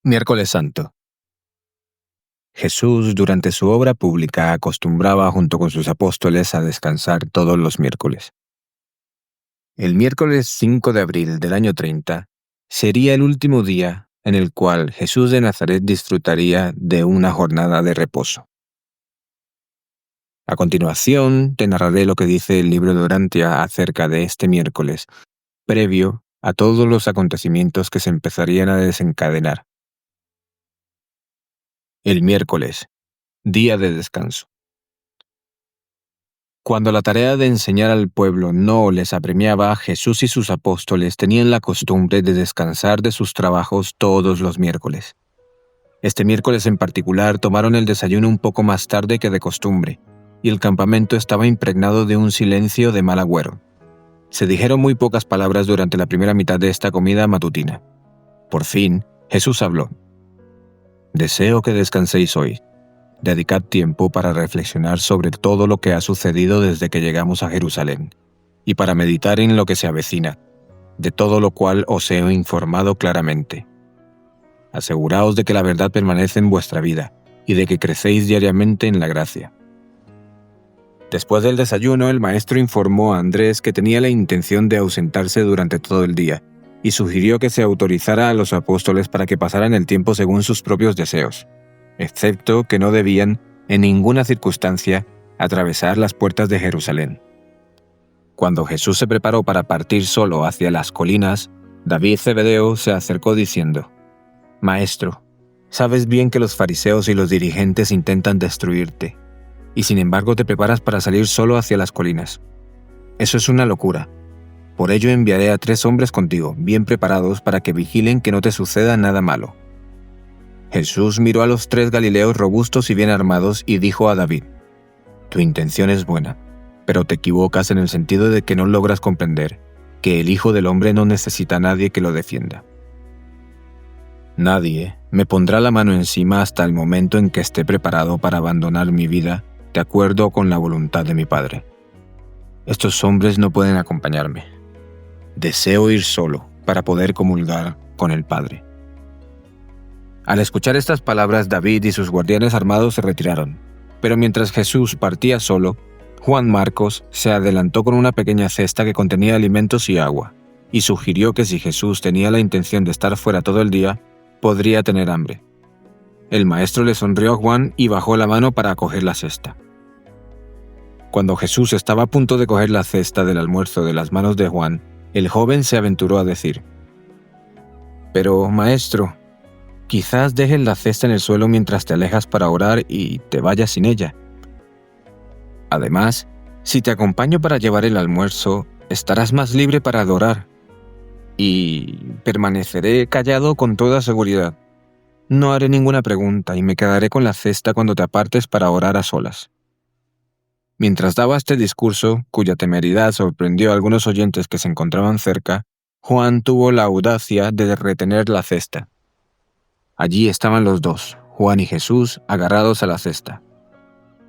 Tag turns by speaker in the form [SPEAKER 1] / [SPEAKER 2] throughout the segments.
[SPEAKER 1] Miércoles Santo. Jesús, durante su obra pública, acostumbraba junto con sus apóstoles a descansar todos los miércoles. El miércoles 5 de abril del año 30 sería el último día en el cual Jesús de Nazaret disfrutaría de una jornada de reposo. A continuación, te narraré lo que dice el libro de Orantia acerca de este miércoles, previo a todos los acontecimientos que se empezarían a desencadenar. El miércoles, día de descanso. Cuando la tarea de enseñar al pueblo no les apremiaba, Jesús y sus apóstoles tenían la costumbre de descansar de sus trabajos todos los miércoles. Este miércoles en particular tomaron el desayuno un poco más tarde que de costumbre, y el campamento estaba impregnado de un silencio de mal agüero. Se dijeron muy pocas palabras durante la primera mitad de esta comida matutina. Por fin, Jesús habló. «Deseo que descanséis hoy. Dedicad tiempo para reflexionar sobre todo lo que ha sucedido desde que llegamos a Jerusalén, y para meditar en lo que se avecina, de todo lo cual os he informado claramente. Aseguraos de que la verdad permanece en vuestra vida, y de que crecéis diariamente en la gracia». Después del desayuno, el maestro informó a Andrés que tenía la intención de ausentarse durante todo el día, y sugirió que se autorizara a los apóstoles para que pasaran el tiempo según sus propios deseos, excepto que no debían, en ninguna circunstancia, atravesar las puertas de Jerusalén. Cuando Jesús se preparó para partir solo hacia las colinas, David Zebedeo se acercó diciendo: «Maestro, sabes bien que los fariseos y los dirigentes intentan destruirte, y sin embargo te preparas para salir solo hacia las colinas. Eso es una locura. Por ello enviaré a 3 hombres contigo, bien preparados para que vigilen que no te suceda nada malo». Jesús miró a los 3 galileos robustos y bien armados y dijo a David: «Tu intención es buena, pero te equivocas en el sentido de que no logras comprender que el Hijo del Hombre no necesita a nadie que lo defienda. Nadie me pondrá la mano encima hasta el momento en que esté preparado para abandonar mi vida de acuerdo con la voluntad de mi Padre. Estos hombres no pueden acompañarme. Deseo ir solo para poder comulgar con el Padre». Al escuchar estas palabras, David y sus guardianes armados se retiraron. Pero mientras Jesús partía solo, Juan Marcos se adelantó con una pequeña cesta que contenía alimentos y agua, y sugirió que si Jesús tenía la intención de estar fuera todo el día, podría tener hambre. El maestro le sonrió a Juan y bajó la mano para coger la cesta. Cuando Jesús estaba a punto de coger la cesta del almuerzo de las manos de Juan, el joven se aventuró a decir: «Pero, maestro, quizás dejes la cesta en el suelo mientras te alejas para orar y te vayas sin ella. Además, si te acompaño para llevar el almuerzo, estarás más libre para adorar. Y permaneceré callado con toda seguridad. No haré ninguna pregunta y me quedaré con la cesta cuando te apartes para orar a solas». Mientras daba este discurso, cuya temeridad sorprendió a algunos oyentes que se encontraban cerca, Juan tuvo la audacia de retener la cesta. Allí estaban los 2, Juan y Jesús, agarrados a la cesta.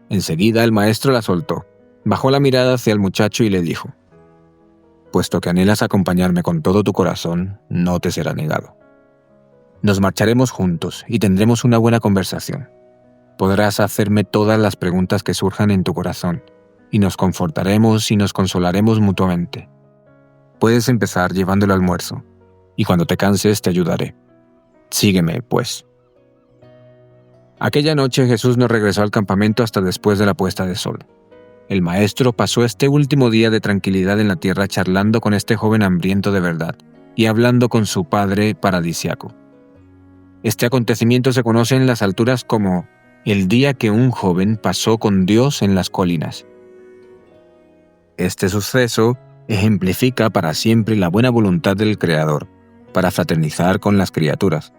[SPEAKER 1] Enseguida el maestro la soltó, bajó la mirada hacia el muchacho y le dijo: «Puesto que anhelas acompañarme con todo tu corazón, no te será negado. Nos marcharemos juntos y tendremos una buena conversación. Podrás hacerme todas las preguntas que surjan en tu corazón, y nos confortaremos y nos consolaremos mutuamente. Puedes empezar llevando el almuerzo, y cuando te canses te ayudaré. Sígueme, pues». Aquella noche Jesús no regresó al campamento hasta después de la puesta de sol. El maestro pasó este último día de tranquilidad en la tierra charlando con este joven hambriento de verdad y hablando con su padre paradisiaco. Este acontecimiento se conoce en las alturas como el día que un joven pasó con Dios en las colinas. Este suceso ejemplifica para siempre la buena voluntad del Creador para fraternizar con las criaturas.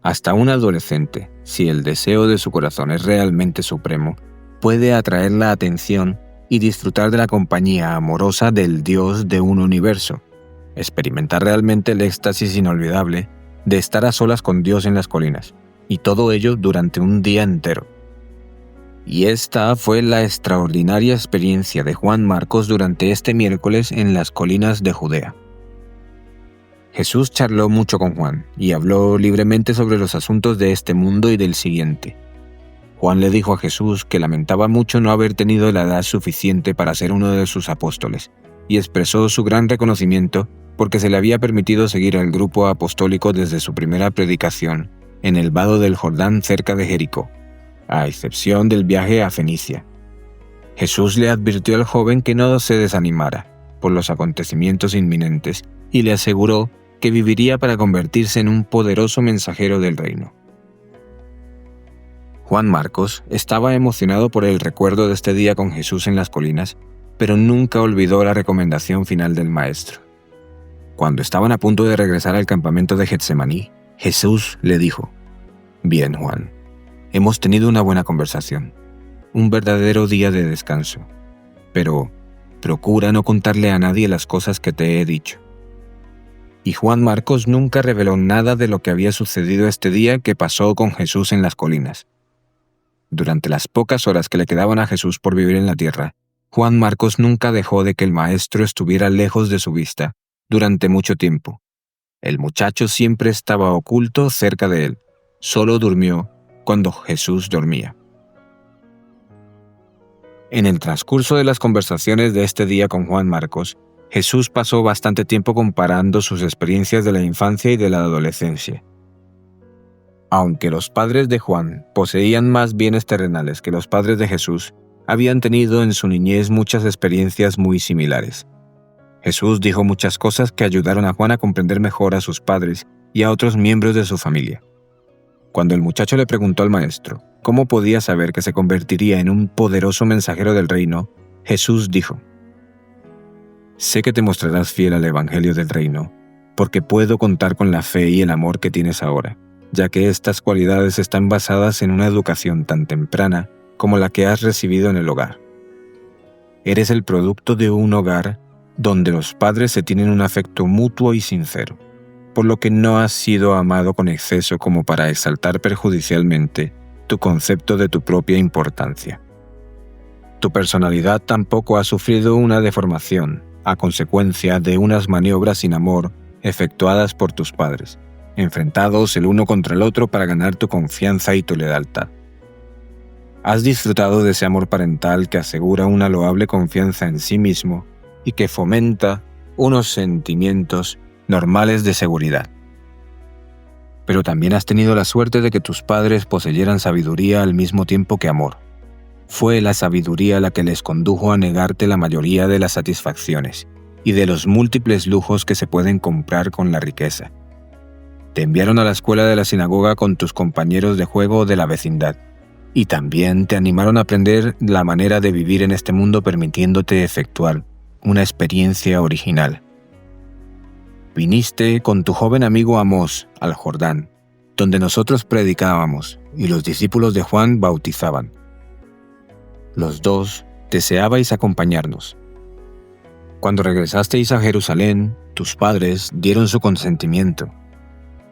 [SPEAKER 1] Hasta un adolescente, si el deseo de su corazón es realmente supremo, puede atraer la atención y disfrutar de la compañía amorosa del Dios de un universo, experimentar realmente el éxtasis inolvidable de estar a solas con Dios en las colinas, y todo ello durante un día entero. Y esta fue la extraordinaria experiencia de Juan Marcos durante este miércoles en las colinas de Judea. Jesús charló mucho con Juan y habló libremente sobre los asuntos de este mundo y del siguiente. Juan le dijo a Jesús que lamentaba mucho no haber tenido la edad suficiente para ser uno de sus apóstoles, y expresó su gran reconocimiento porque se le había permitido seguir al grupo apostólico desde su primera predicación en el vado del Jordán cerca de Jericó, a excepción del viaje a Fenicia. Jesús le advirtió al joven que no se desanimara por los acontecimientos inminentes y le aseguró que viviría para convertirse en un poderoso mensajero del reino. Juan Marcos estaba emocionado por el recuerdo de este día con Jesús en las colinas, pero nunca olvidó la recomendación final del Maestro. Cuando estaban a punto de regresar al campamento de Getsemaní, Jesús le dijo: «Bien, Juan, hemos tenido una buena conversación, un verdadero día de descanso, pero procura no contarle a nadie las cosas que te he dicho». Y Juan Marcos nunca reveló nada de lo que había sucedido este día que pasó con Jesús en las colinas. Durante las pocas horas que le quedaban a Jesús por vivir en la tierra, Juan Marcos nunca dejó de que el Maestro estuviera lejos de su vista durante mucho tiempo. El muchacho siempre estaba oculto cerca de él, solo durmió cuando Jesús dormía. En el transcurso de las conversaciones de este día con Juan Marcos, Jesús pasó bastante tiempo comparando sus experiencias de la infancia y de la adolescencia. Aunque los padres de Juan poseían más bienes terrenales que los padres de Jesús, habían tenido en su niñez muchas experiencias muy similares. Jesús dijo muchas cosas que ayudaron a Juan a comprender mejor a sus padres y a otros miembros de su familia. Cuando el muchacho le preguntó al maestro cómo podía saber que se convertiría en un poderoso mensajero del reino, Jesús dijo: «Sé que te mostrarás fiel al Evangelio del reino, porque puedo contar con la fe y el amor que tienes ahora, ya que estas cualidades están basadas en una educación tan temprana como la que has recibido en el hogar. Eres el producto de un hogar donde los padres se tienen un afecto mutuo y sincero, por lo que no has sido amado con exceso como para exaltar perjudicialmente tu concepto de tu propia importancia. Tu personalidad tampoco ha sufrido una deformación a consecuencia de unas maniobras sin amor efectuadas por tus padres, enfrentados el uno contra el otro para ganar tu confianza y tu lealtad. Has disfrutado de ese amor parental que asegura una loable confianza en sí mismo y que fomenta unos sentimientos normales de seguridad. Pero también has tenido la suerte de que tus padres poseyeran sabiduría al mismo tiempo que amor. Fue la sabiduría la que les condujo a negarte la mayoría de las satisfacciones y de los múltiples lujos que se pueden comprar con la riqueza. Te enviaron a la escuela de la sinagoga con tus compañeros de juego de la vecindad, y también te animaron a aprender la manera de vivir en este mundo permitiéndote efectuar una experiencia original. Viniste con tu joven amigo Amós al Jordán, donde nosotros predicábamos y los discípulos de Juan bautizaban. Los dos deseabais acompañarnos. Cuando regresasteis a Jerusalén, tus padres dieron su consentimiento.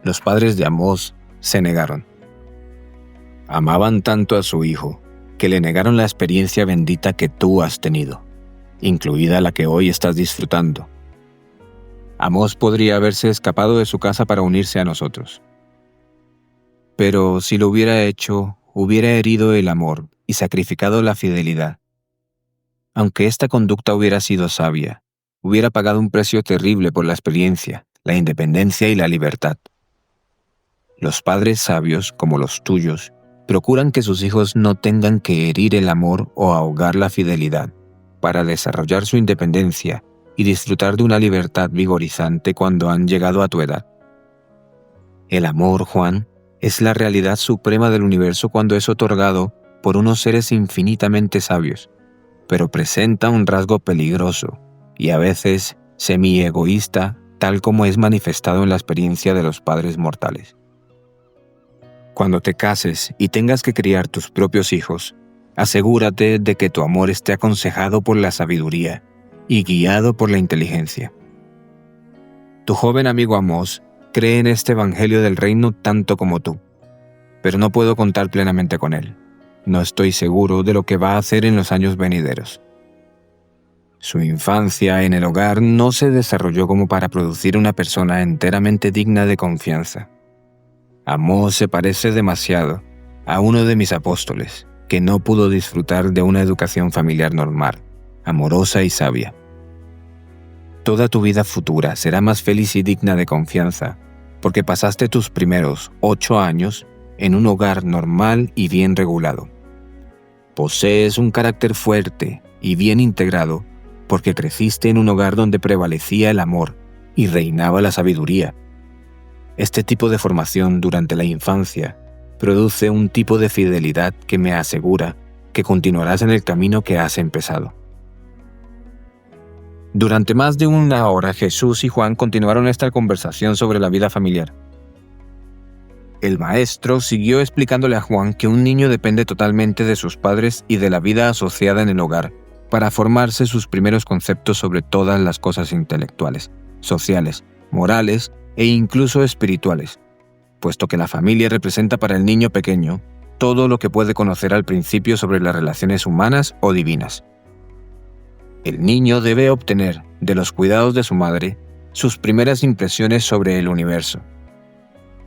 [SPEAKER 1] Los padres de Amós se negaron. Amaban tanto a su hijo que le negaron la experiencia bendita que tú has tenido, incluida la que hoy estás disfrutando. Amós podría haberse escapado de su casa para unirse a nosotros. Pero si lo hubiera hecho, hubiera herido el amor y sacrificado la fidelidad. Aunque esta conducta hubiera sido sabia, hubiera pagado un precio terrible por la experiencia, la independencia y la libertad. Los padres sabios, como los tuyos, procuran que sus hijos no tengan que herir el amor o ahogar la fidelidad, para desarrollar su independencia y disfrutar de una libertad vigorizante cuando han llegado a tu edad. El amor, Juan, es la realidad suprema del universo cuando es otorgado por unos seres infinitamente sabios, pero presenta un rasgo peligroso y a veces semi-egoísta, tal como es manifestado en la experiencia de los padres mortales. Cuando te cases y tengas que criar tus propios hijos, asegúrate de que tu amor esté aconsejado por la sabiduría y guiado por la inteligencia. Tu joven amigo Amós cree en este evangelio del reino tanto como tú, pero no puedo contar plenamente con él. No estoy seguro de lo que va a hacer en los años venideros. Su infancia en el hogar no se desarrolló como para producir una persona enteramente digna de confianza. Amós se parece demasiado a uno de mis apóstoles, que no pudo disfrutar de una educación familiar normal, amorosa y sabia. Toda tu vida futura será más feliz y digna de confianza, porque pasaste tus primeros 8 años en un hogar normal y bien regulado. Posees un carácter fuerte y bien integrado, porque creciste en un hogar donde prevalecía el amor y reinaba la sabiduría. Este tipo de formación durante la infancia produce un tipo de fidelidad que me asegura que continuarás en el camino que has empezado. Durante más de 1 hora, Jesús y Juan continuaron esta conversación sobre la vida familiar. El maestro siguió explicándole a Juan que un niño depende totalmente de sus padres y de la vida asociada en el hogar para formarse sus primeros conceptos sobre todas las cosas intelectuales, sociales, morales e incluso espirituales, puesto que la familia representa para el niño pequeño todo lo que puede conocer al principio sobre las relaciones humanas o divinas. El niño debe obtener, de los cuidados de su madre, sus primeras impresiones sobre el universo.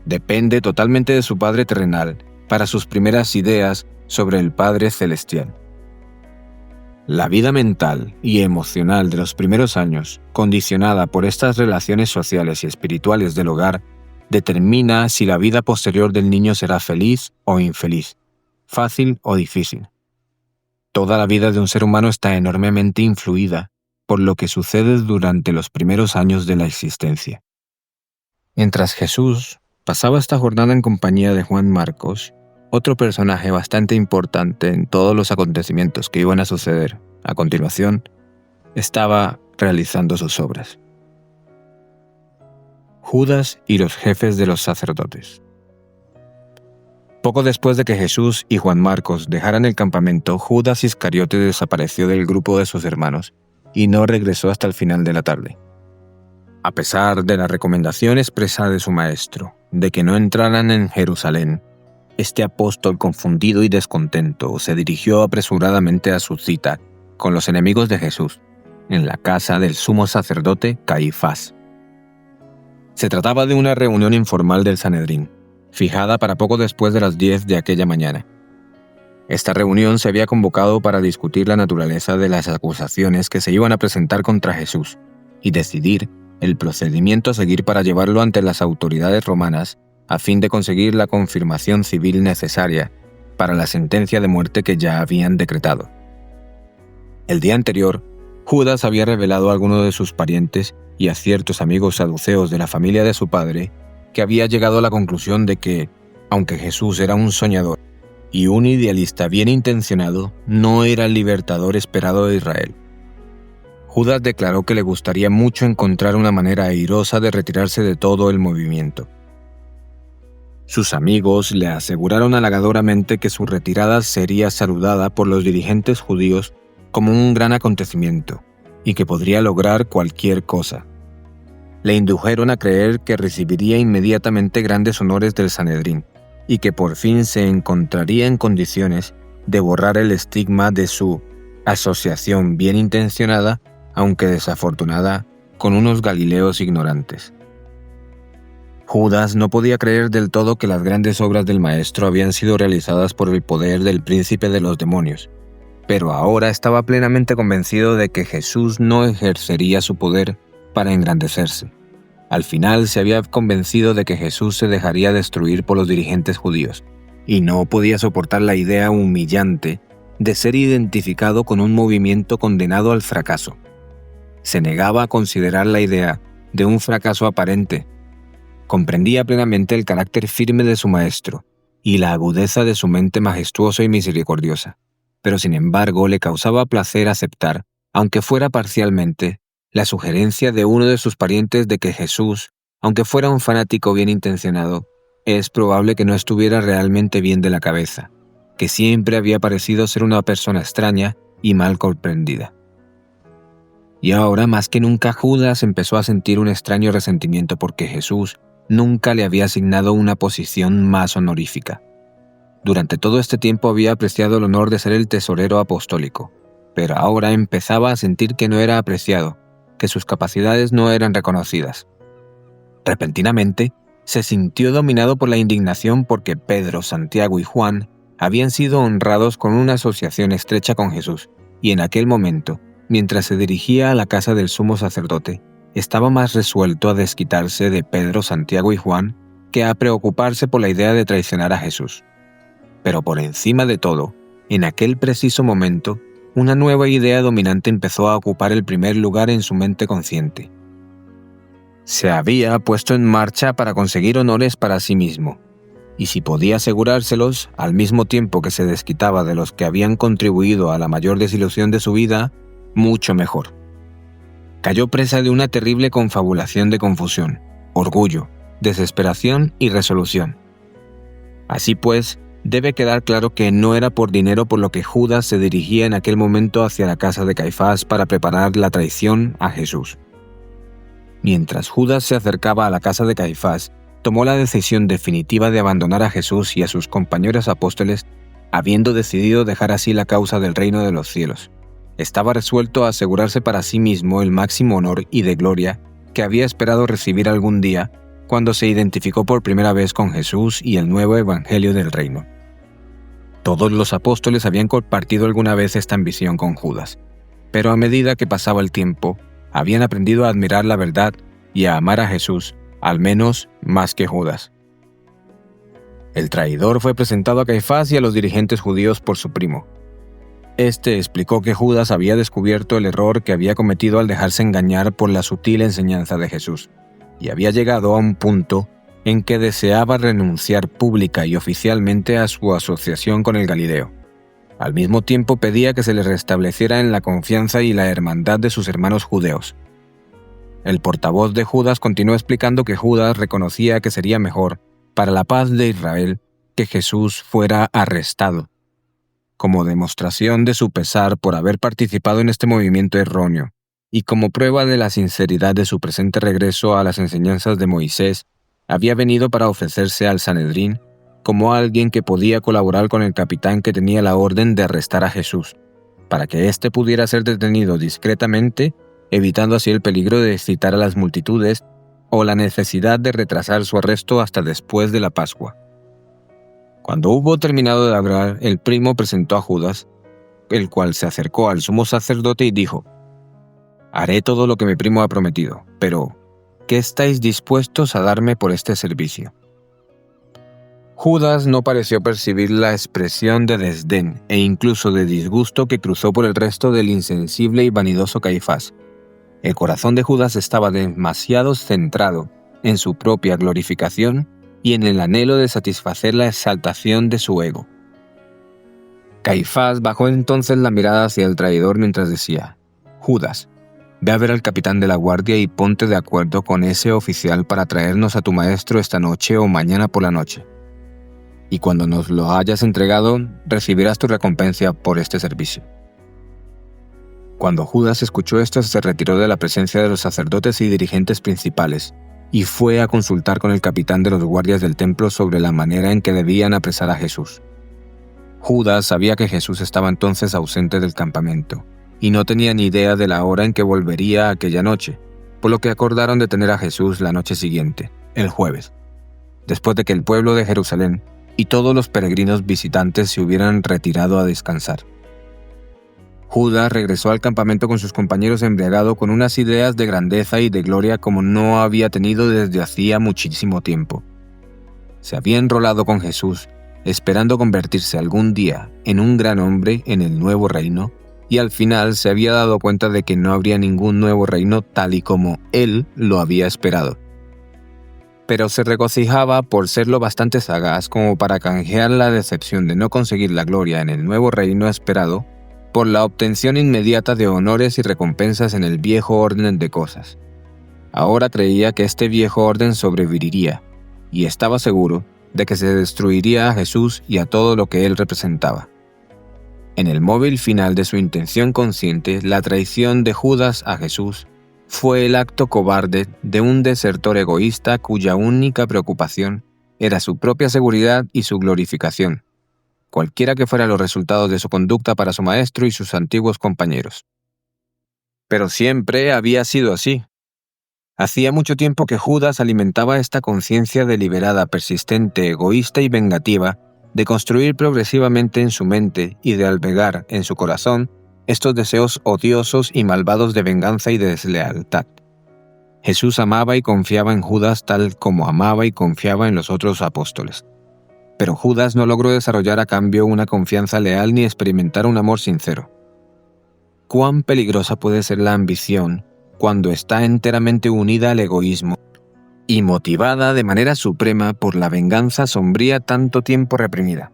[SPEAKER 1] Depende totalmente de su padre terrenal para sus primeras ideas sobre el Padre celestial. La vida mental y emocional de los primeros años, condicionada por estas relaciones sociales y espirituales del hogar, determina si la vida posterior del niño será feliz o infeliz, fácil o difícil. Toda la vida de un ser humano está enormemente influida por lo que sucede durante los primeros años de la existencia. Mientras Jesús pasaba esta jornada en compañía de Juan Marcos, otro personaje bastante importante en todos los acontecimientos que iban a suceder a continuación, estaba realizando sus obras. Judas y los jefes de los sacerdotes. Poco después de que Jesús y Juan Marcos dejaran el campamento, Judas Iscariote desapareció del grupo de sus hermanos y no regresó hasta el final de la tarde. A pesar de la recomendación expresa de su maestro de que no entraran en Jerusalén, este apóstol confundido y descontento se dirigió apresuradamente a su cita con los enemigos de Jesús, en la casa del sumo sacerdote Caifás. Se trataba de una reunión informal del Sanedrín, fijada para poco después de las 10 de aquella mañana. Esta reunión se había convocado para discutir la naturaleza de las acusaciones que se iban a presentar contra Jesús y decidir el procedimiento a seguir para llevarlo ante las autoridades romanas a fin de conseguir la confirmación civil necesaria para la sentencia de muerte que ya habían decretado. El día anterior, Judas había revelado a algunos de sus parientes y a ciertos amigos saduceos de la familia de su padre que había llegado a la conclusión de que, aunque Jesús era un soñador y un idealista bien intencionado, no era el libertador esperado de Israel. Judas declaró que le gustaría mucho encontrar una manera airosa de retirarse de todo el movimiento. Sus amigos le aseguraron halagadoramente que su retirada sería saludada por los dirigentes judíos como un gran acontecimiento y que podría lograr cualquier cosa. Le indujeron a creer que recibiría inmediatamente grandes honores del Sanedrín y que por fin se encontraría en condiciones de borrar el estigma de su asociación bien intencionada, aunque desafortunada, con unos galileos ignorantes. Judas no podía creer del todo que las grandes obras del Maestro habían sido realizadas por el poder del príncipe de los demonios, pero ahora estaba plenamente convencido de que Jesús no ejercería su poder para engrandecerse. Al final se había convencido de que Jesús se dejaría destruir por los dirigentes judíos, y no podía soportar la idea humillante de ser identificado con un movimiento condenado al fracaso. Se negaba a considerar la idea de un fracaso aparente. Comprendía plenamente el carácter firme de su maestro y la agudeza de su mente majestuosa y misericordiosa, pero sin embargo le causaba placer aceptar, aunque fuera parcialmente, la sugerencia de uno de sus parientes de que Jesús, aunque fuera un fanático bien intencionado, es probable que no estuviera realmente bien de la cabeza, que siempre había parecido ser una persona extraña y mal comprendida. Y ahora más que nunca Judas empezó a sentir un extraño resentimiento porque Jesús nunca le había asignado una posición más honorífica. Durante todo este tiempo había apreciado el honor de ser el tesorero apostólico, pero ahora empezaba a sentir que no era apreciado, que sus capacidades no eran reconocidas. Repentinamente, se sintió dominado por la indignación porque Pedro, Santiago y Juan habían sido honrados con una asociación estrecha con Jesús, y en aquel momento, mientras se dirigía a la casa del sumo sacerdote, estaba más resuelto a desquitarse de Pedro, Santiago y Juan que a preocuparse por la idea de traicionar a Jesús. Pero por encima de todo, en aquel preciso momento, una nueva idea dominante empezó a ocupar el primer lugar en su mente consciente. Se había puesto en marcha para conseguir honores para sí mismo, y si podía asegurárselos al mismo tiempo que se desquitaba de los que habían contribuido a la mayor desilusión de su vida, mucho mejor. Cayó presa de una terrible confabulación de confusión, orgullo, desesperación y resolución. Así pues, debe quedar claro que no era por dinero por lo que Judas se dirigía en aquel momento hacia la casa de Caifás para preparar la traición a Jesús. Mientras Judas se acercaba a la casa de Caifás, tomó la decisión definitiva de abandonar a Jesús y a sus compañeros apóstoles, habiendo decidido dejar así la causa del reino de los cielos. Estaba resuelto a asegurarse para sí mismo el máximo honor y de gloria que había esperado recibir algún día cuando se identificó por primera vez con Jesús y el nuevo evangelio del reino. Todos los apóstoles habían compartido alguna vez esta ambición con Judas, pero a medida que pasaba el tiempo, habían aprendido a admirar la verdad y a amar a Jesús, al menos más que Judas. El traidor fue presentado a Caifás y a los dirigentes judíos por su primo. Este explicó que Judas había descubierto el error que había cometido al dejarse engañar por la sutil enseñanza de Jesús, y había llegado a un punto en que deseaba renunciar pública y oficialmente a su asociación con el Galileo. Al mismo tiempo pedía que se le restableciera en la confianza y la hermandad de sus hermanos judeos. El portavoz de Judas continuó explicando que Judas reconocía que sería mejor, para la paz de Israel, que Jesús fuera arrestado, como demostración de su pesar por haber participado en este movimiento erróneo, y como prueba de la sinceridad de su presente regreso a las enseñanzas de Moisés, había venido para ofrecerse al Sanedrín como alguien que podía colaborar con el capitán que tenía la orden de arrestar a Jesús, para que éste pudiera ser detenido discretamente, evitando así el peligro de excitar a las multitudes o la necesidad de retrasar su arresto hasta después de la Pascua. Cuando hubo terminado de hablar, el primo presentó a Judas, el cual se acercó al sumo sacerdote y dijo: «Haré todo lo que mi primo ha prometido, pero ¿qué estáis dispuestos a darme por este servicio?». Judas no pareció percibir la expresión de desdén e incluso de disgusto que cruzó por el resto del insensible y vanidoso Caifás. El corazón de Judas estaba demasiado centrado en su propia glorificación y en el anhelo de satisfacer la exaltación de su ego. Caifás bajó entonces la mirada hacia el traidor mientras decía: «Judas, ve a ver al capitán de la guardia y ponte de acuerdo con ese oficial para traernos a tu maestro esta noche o mañana por la noche. Y cuando nos lo hayas entregado, recibirás tu recompensa por este servicio». Cuando Judas escuchó esto, se retiró de la presencia de los sacerdotes y dirigentes principales, y fue a consultar con el capitán de los guardias del templo sobre la manera en que debían apresar a Jesús. Judas sabía que Jesús estaba entonces ausente del campamento, y no tenía ni idea de la hora en que volvería aquella noche, por lo que acordaron detener a Jesús la noche siguiente, el jueves, después de que el pueblo de Jerusalén y todos los peregrinos visitantes se hubieran retirado a descansar. Judas regresó al campamento con sus compañeros embriagado con unas ideas de grandeza y de gloria como no había tenido desde hacía muchísimo tiempo. Se había enrolado con Jesús, esperando convertirse algún día en un gran hombre en el nuevo reino, y al final se había dado cuenta de que no habría ningún nuevo reino tal y como él lo había esperado. Pero se regocijaba por ser lo bastante sagaz como para canjear la decepción de no conseguir la gloria en el nuevo reino esperado por la obtención inmediata de honores y recompensas en el viejo orden de cosas. Ahora creía que este viejo orden sobreviviría, y estaba seguro de que se destruiría a Jesús y a todo lo que él representaba. En el móvil final de su intención consciente, la traición de Judas a Jesús fue el acto cobarde de un desertor egoísta cuya única preocupación era su propia seguridad y su glorificación, cualquiera que fueran los resultados de su conducta para su maestro y sus antiguos compañeros. Pero siempre había sido así. Hacía mucho tiempo que Judas alimentaba esta conciencia deliberada, persistente, egoísta y vengativa de construir progresivamente en su mente y de albergar en su corazón estos deseos odiosos y malvados de venganza y de deslealtad. Jesús amaba y confiaba en Judas tal como amaba y confiaba en los otros apóstoles. Pero Judas no logró desarrollar a cambio una confianza leal ni experimentar un amor sincero. ¿Cuán peligrosa puede ser la ambición cuando está enteramente unida al egoísmo y motivada de manera suprema por la venganza sombría tanto tiempo reprimida?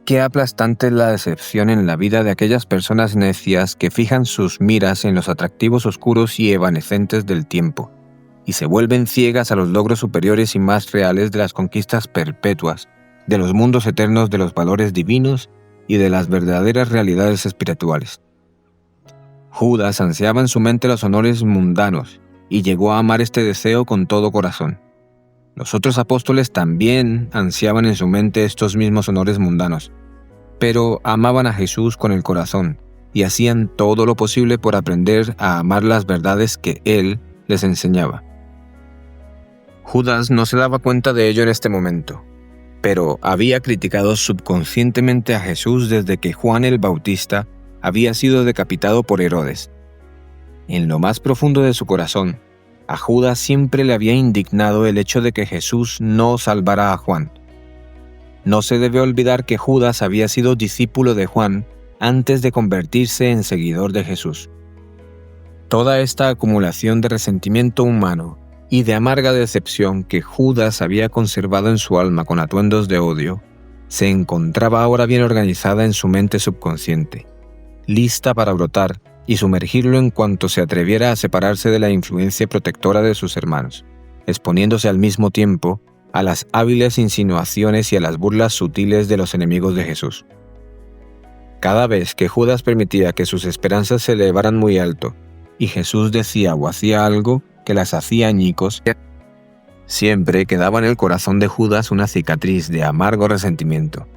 [SPEAKER 1] Qué aplastante es la decepción en la vida de aquellas personas necias que fijan sus miras en los atractivos oscuros y evanescentes del tiempo, y se vuelven ciegas a los logros superiores y más reales de las conquistas perpetuas, de los mundos eternos de los valores divinos y de las verdaderas realidades espirituales. Judas ansiaba en su mente los honores mundanos y llegó a amar este deseo con todo corazón. Los otros apóstoles también ansiaban en su mente estos mismos honores mundanos, pero amaban a Jesús con el corazón y hacían todo lo posible por aprender a amar las verdades que Él les enseñaba. Judas no se daba cuenta de ello en este momento, pero había criticado subconscientemente a Jesús desde que Juan el Bautista había sido decapitado por Herodes. En lo más profundo de su corazón, a Judas siempre le había indignado el hecho de que Jesús no salvara a Juan. No se debe olvidar que Judas había sido discípulo de Juan antes de convertirse en seguidor de Jesús. Toda esta acumulación de resentimiento humano y de amarga decepción que Judas había conservado en su alma con atuendos de odio, se encontraba ahora bien organizada en su mente subconsciente, lista para brotar y sumergirlo en cuanto se atreviera a separarse de la influencia protectora de sus hermanos, exponiéndose al mismo tiempo a las hábiles insinuaciones y a las burlas sutiles de los enemigos de Jesús. Cada vez que Judas permitía que sus esperanzas se elevaran muy alto y Jesús decía o hacía algo que las hacía añicos, siempre quedaba en el corazón de Judas una cicatriz de amargo resentimiento,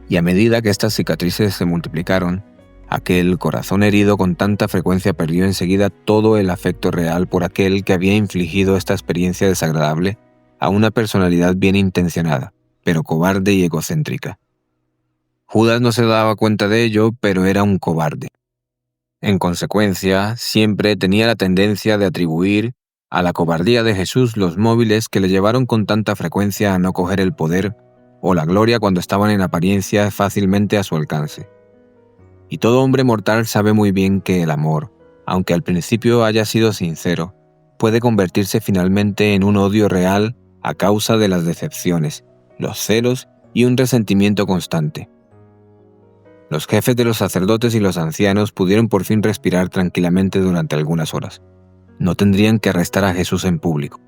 [SPEAKER 1] y a medida que estas cicatrices se multiplicaron, aquel corazón herido con tanta frecuencia perdió enseguida todo el afecto real por aquel que había infligido esta experiencia desagradable a una personalidad bien intencionada, pero cobarde y egocéntrica. Judas no se daba cuenta de ello, pero era un cobarde. En consecuencia, siempre tenía la tendencia de atribuir a la cobardía de Jesús los móviles que le llevaron con tanta frecuencia a no coger el poder o la gloria cuando estaban en apariencia fácilmente a su alcance. Y todo hombre mortal sabe muy bien que el amor, aunque al principio haya sido sincero, puede convertirse finalmente en un odio real a causa de las decepciones, los celos y un resentimiento constante. Los jefes de los sacerdotes y los ancianos pudieron por fin respirar tranquilamente durante algunas horas. No tendrían que arrestar a Jesús en público,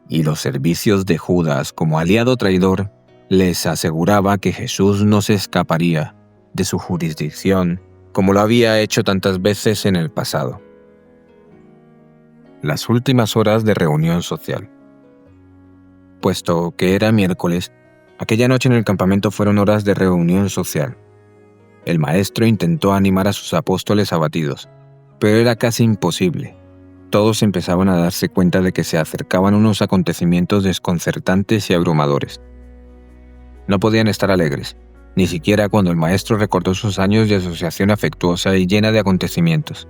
[SPEAKER 1] y los servicios de Judas como aliado traidor les aseguraba que Jesús no se escaparía de su jurisdicción como lo había hecho tantas veces en el pasado. Las últimas horas de reunión social. Puesto que era miércoles, aquella noche en el campamento fueron horas de reunión social. El maestro intentó animar a sus apóstoles abatidos, pero era casi imposible. Todos empezaban a darse cuenta de que se acercaban unos acontecimientos desconcertantes y abrumadores. No podían estar alegres, ni siquiera cuando el maestro recordó sus años de asociación afectuosa y llena de acontecimientos.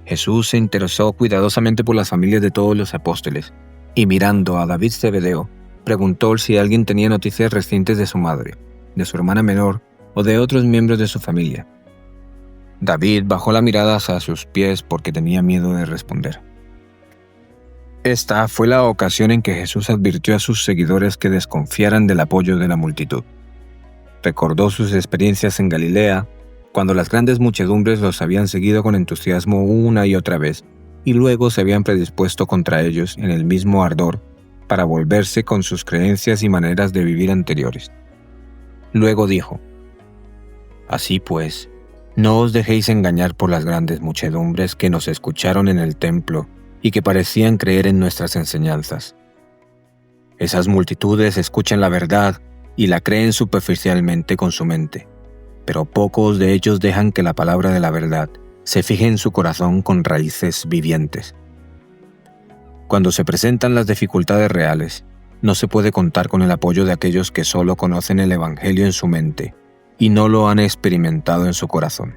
[SPEAKER 1] Jesús se interesó cuidadosamente por las familias de todos los apóstoles, y mirando a David Zebedeo, preguntó si alguien tenía noticias recientes de su madre, de su hermana menor o de otros miembros de su familia. David bajó la mirada hacia sus pies porque tenía miedo de responder. Esta fue la ocasión en que Jesús advirtió a sus seguidores que desconfiaran del apoyo de la multitud. Recordó sus experiencias en Galilea, cuando las grandes muchedumbres los habían seguido con entusiasmo una y otra vez, y luego se habían predispuesto contra ellos en el mismo ardor para volverse con sus creencias y maneras de vivir anteriores. Luego dijo: Así pues, no os dejéis engañar por las grandes muchedumbres que nos escucharon en el templo y que parecían creer en nuestras enseñanzas. Esas multitudes escuchan la verdad y la creen superficialmente con su mente, pero pocos de ellos dejan que la palabra de la verdad se fije en su corazón con raíces vivientes. Cuando se presentan las dificultades reales, no se puede contar con el apoyo de aquellos que solo conocen el Evangelio en su mente y no lo han experimentado en su corazón.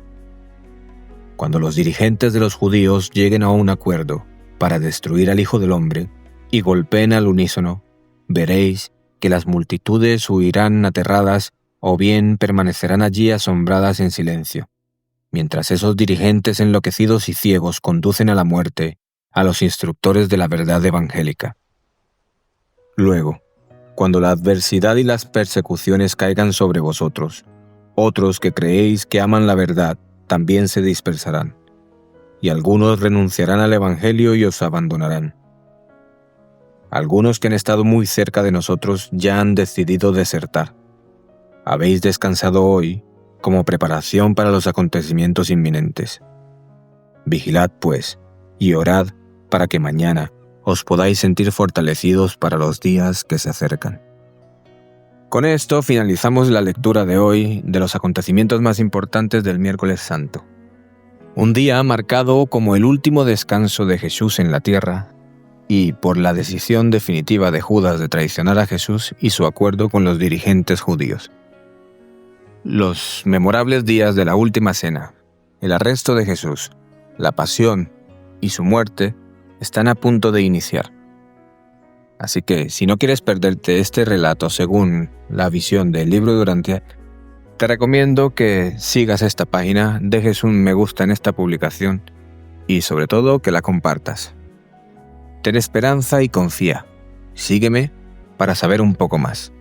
[SPEAKER 1] Cuando los dirigentes de los judíos lleguen a un acuerdo para destruir al Hijo del Hombre y golpeen al unísono, veréis que las multitudes huirán aterradas o bien permanecerán allí asombradas en silencio, mientras esos dirigentes enloquecidos y ciegos conducen a la muerte a los instructores de la verdad evangélica. Luego, cuando la adversidad y las persecuciones caigan sobre vosotros, otros que creéis que aman la verdad también se dispersarán, y algunos renunciarán al Evangelio y os abandonarán. Algunos que han estado muy cerca de nosotros ya han decidido desertar. Habéis descansado hoy como preparación para los acontecimientos inminentes. Vigilad, pues, y orad para que mañana os podáis sentir fortalecidos para los días que se acercan. Con esto finalizamos la lectura de hoy de los acontecimientos más importantes del Miércoles Santo. Un día marcado como el último descanso de Jesús en la tierra y por la decisión definitiva de Judas de traicionar a Jesús y su acuerdo con los dirigentes judíos. Los memorables días de la Última Cena, el arresto de Jesús, la pasión y su muerte están a punto de iniciar. Así que, si no quieres perderte este relato según la visión del libro de Urantia, te recomiendo que sigas esta página, dejes un me gusta en esta publicación y sobre todo que la compartas. Ten esperanza y confía. Sígueme para saber un poco más.